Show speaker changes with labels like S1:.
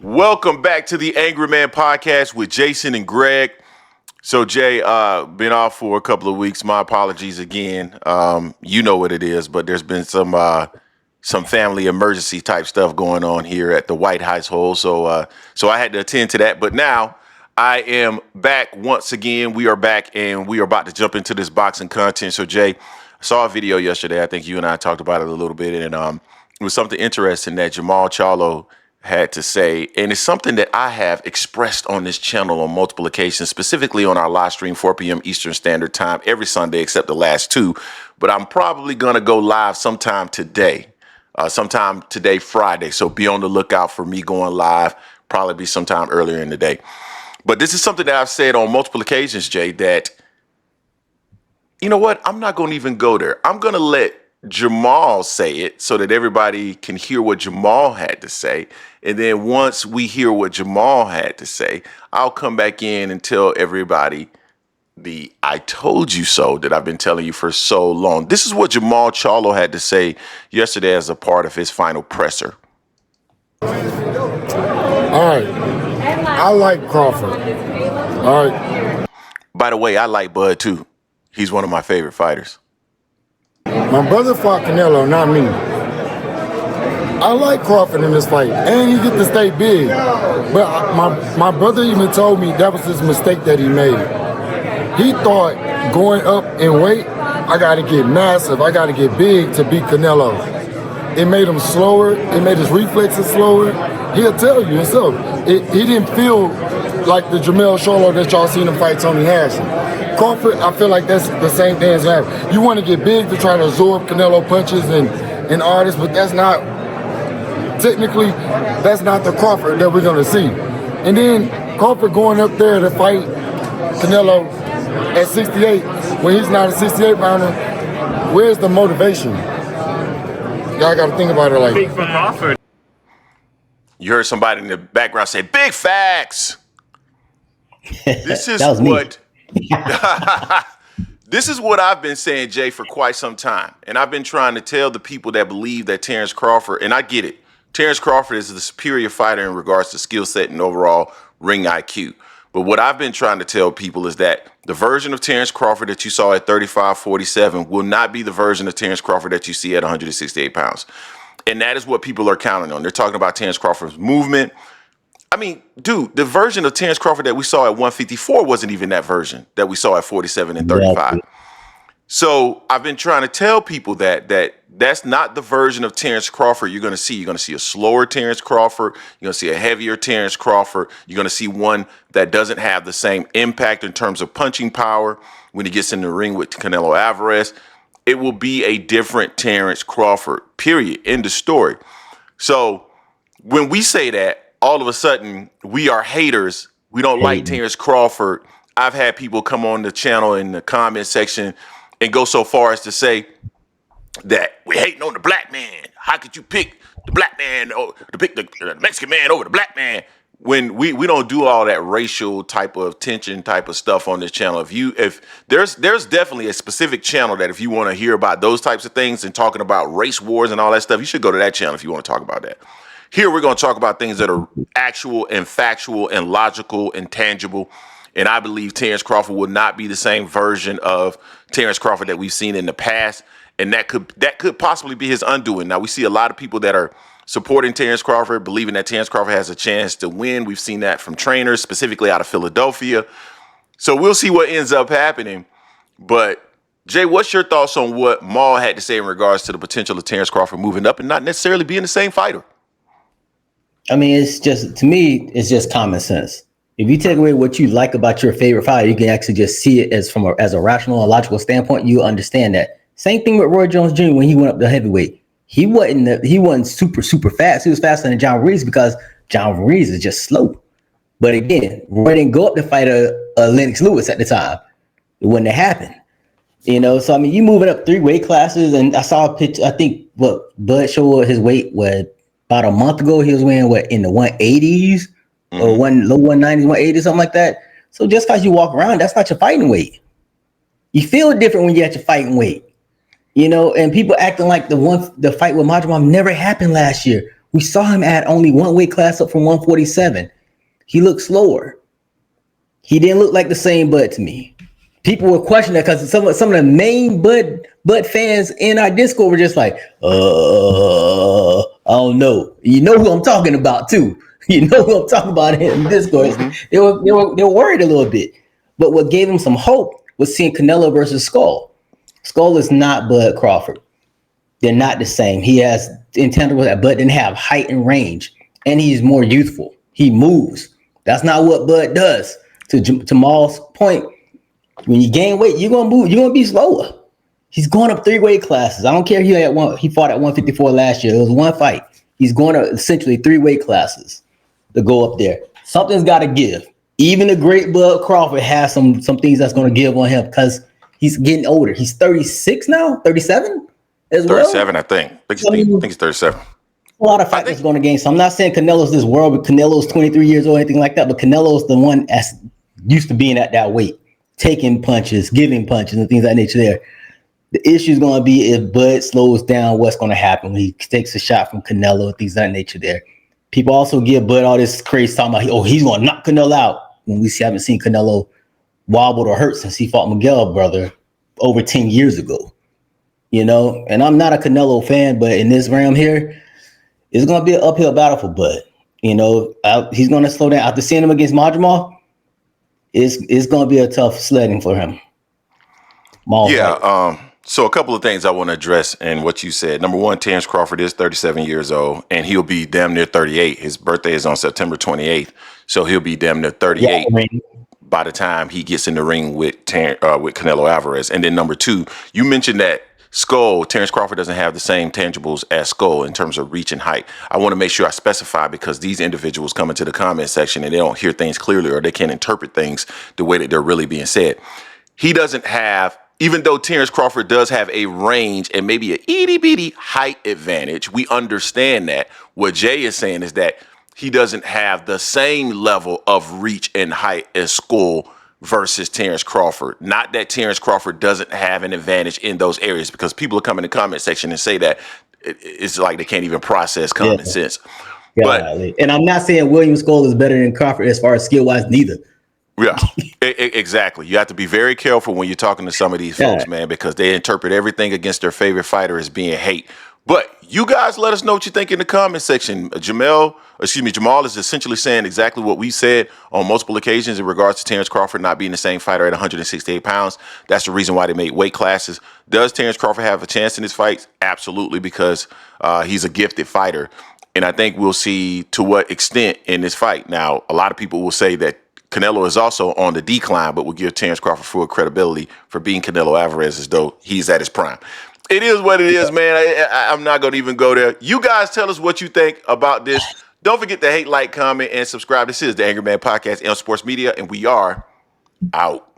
S1: Welcome back to the Angry Man Podcast with Jason and Greg. So Jay, been off for a couple of weeks. My apologies again. You know what it is, but there's been some family emergency type stuff going on here at the White household. So I had to attend to that. But now I am back once again. We are back and we are about to jump into this boxing content. So Jay, I saw a video yesterday. I think you and I talked about it a little bit, and it was something interesting that Jermall Charlo had to say, and it's something that I have expressed on this channel on multiple occasions, specifically on our live stream 4 p.m. Eastern Standard Time every Sunday except the last two. But I'm probably going to go live sometime today, Friday. So be on the lookout for me going live, probably be sometime earlier in the day. But this is something that I've said on multiple occasions, Jay, that, you know what, I'm not going to even go there. I'm going to let Jermall say it so that everybody can hear what Jermall had to say. And then once we hear what Jermall had to say, I'll come back in and tell everybody the I told you so that I've been telling you for so long. This is what Jermall Charlo had to say yesterday as a part of his final presser.
S2: All right. I like Crawford. All right.
S1: By the way, I like Bud too. He's one of my favorite fighters.
S2: My brother fought Canelo, not me. I like Crawford in this fight, and he get to stay big. But my brother even told me that was his mistake that he made. He thought going up in weight, I got to get massive, I got to get big to beat Canelo. It made him slower. It made his reflexes slower. He'll tell you himself. He didn't feel like the Jermall Charlo that y'all seen him fight Tony Harrison. Crawford, I feel like that's the same thing as that. You want to get big to try to absorb Canelo punches and all this, but that's not, technically, that's not the Crawford that we're going to see. And then Crawford going up there to fight Canelo at 68, when he's not a 68 pounder, where's the motivation? Y'all got to think about it like
S3: Big for Crawford.
S1: You heard somebody in the background say, big facts. This is what this is what I've been saying, Jay, for quite some time. And I've been trying to tell the people that believe that Terence Crawford, and I get it, Terence Crawford is the superior fighter in regards to skill set and overall ring IQ. But what I've been trying to tell people is that the version of Terence Crawford that you saw at 35-47 will not be the version of Terence Crawford that you see at 168 pounds. And that is what people are counting on. They're talking about Terence Crawford's movement. I mean, dude, the version of Terence Crawford that we saw at 154 wasn't even that version that we saw at 47 and 35. So I've been trying to tell people that's not the version of Terence Crawford you're going to see. You're going to see a slower Terence Crawford. You're going to see a heavier Terence Crawford. You're going to see one that doesn't have the same impact in terms of punching power when he gets in the ring with Canelo Alvarez. It will be a different Terence Crawford, period. End of story. So when we say that, all of a sudden we are haters. We don't like Terence Crawford. I've had people come on the channel in the comment section and go so far as to say that we're hating on the black man. How could you pick the black man or to pick the Mexican man over the black man? When we don't do all that racial type of tension type of stuff on this channel. If there's definitely a specific channel that if you want to hear about those types of things and talking about race wars and all that stuff, you should go to that channel if you want to talk about that. Here we're going to talk about things that are actual and factual and logical and tangible. And I believe Terence Crawford will not be the same version of Terence Crawford that we've seen in the past. And that could possibly be his undoing. Now, we see a lot of people that are supporting Terence Crawford, believing that Terence Crawford has a chance to win. We've seen that from trainers, specifically out of Philadelphia. So we'll see what ends up happening. But, Jay, what's your thoughts on what Maul had to say in regards to the potential of Terence Crawford moving up and not necessarily being the same fighter?
S4: I mean, it's just, to me, it's just common sense. If you take away what you like about your favorite fighter, you can actually just see it as a rational and logical standpoint. You understand that. Same thing with Roy Jones Jr. when he went up to heavyweight. He wasn't super fast. He was faster than John Ruiz because John Ruiz is just slow. But again, Roy didn't go up to fight a Lennox Lewis at the time. It wouldn't have happened. You know, so I mean, you moving up 3 weight classes, and I saw a picture. I think Bud showed his weight about a month ago. He was weighing in the 180s or low 190s, 180s, something like that. So just because you walk around, that's not your fighting weight. You feel different when you're at your fighting weight. You know, and people acting like the fight with Majumov never happened last year. We saw him add only one weight class up from 147. He looked slower. He didn't look like the same Bud to me. People were questioning that because some of the main Bud fans in our Discord were just like, I don't know. You know who I'm talking about too. You know who I'm talking about in Discord. Mm-hmm. They were worried a little bit. But what gave them some hope was seeing Canelo versus Skull. Skull is not Bud Crawford. They're not the same. He has intangible, but didn't have height and range, and he's more youthful. He moves. That's not what Bud does. To Jermall's point, when you gain weight, you're gonna move. You're gonna be slower. He's going up 3 weight classes. I don't care. He fought at 154 last year. It was one fight. He's going to essentially 3 weight classes to go up there. Something's got to give. Even the great Bud Crawford has some things that's going to give on him because he's getting older. He's 36 now, 37 as well.
S1: 37, I think. I think he's 37.
S4: A lot of factors going against. So I'm not saying Canelo's this world, but Canelo's 23 years old, anything like that. But Canelo's the one that's used to being at that weight, taking punches, giving punches, and things of that nature there. The issue is going to be if Bud slows down, what's going to happen when he takes a shot from Canelo and things of that nature there. People also give Bud all this crazy talking about, he's going to knock Canelo out. When we haven't seen Canelo wobbled or hurt since he fought Miguel, brother, over 10 years ago. You know, and I'm not a Canelo fan, but in this realm here, it's going to be an uphill battle for Bud. You know, he's going to slow down. After seeing him against Jermall, it's going to be a tough sledding for him.
S1: So a couple of things I want to address in what you said. Number one, Terence Crawford is 37 years old, and he'll be damn near 38. His birthday is on September 28th, so he'll be damn near 38 by the time he gets in the ring with Canelo Alvarez. And then number two, you mentioned that Terence Crawford doesn't have the same tangibles as Skull in terms of reach and height. I want to make sure I specify because these individuals come into the comment section and they don't hear things clearly or they can't interpret things the way that they're really being said. He doesn't have, even though Terence Crawford does have a range and maybe an itty-bitty height advantage, we understand that. What Jay is saying is that he doesn't have the same level of reach and height as Skull versus Terence Crawford. Not that Terence Crawford doesn't have an advantage in those areas, because people will come in the comment section and say that it's like they can't even process common sense.
S4: And I'm not saying William Skull is better than Crawford as far as skill-wise, neither.
S1: Yeah, exactly. You have to be very careful when you're talking to some of these folks, man, because they interpret everything against their favorite fighter as being hate. But you guys let us know what you think in the comment section. Jermall is essentially saying exactly what we said on multiple occasions in regards to Terence Crawford not being the same fighter at 168 pounds. That's the reason why they made weight classes. Does Terence Crawford have a chance in this fight? Absolutely, because he's a gifted fighter. And I think we'll see to what extent in this fight. Now, a lot of people will say that Canelo is also on the decline, but will give Terence Crawford full credibility for beating Canelo Alvarez as though he's at his prime. It is what it is, man. I'm not going to even go there. You guys tell us what you think about this. Don't forget to hate, like, comment, and subscribe. This is the Angry Man Podcast, M Sports Media, and we are out.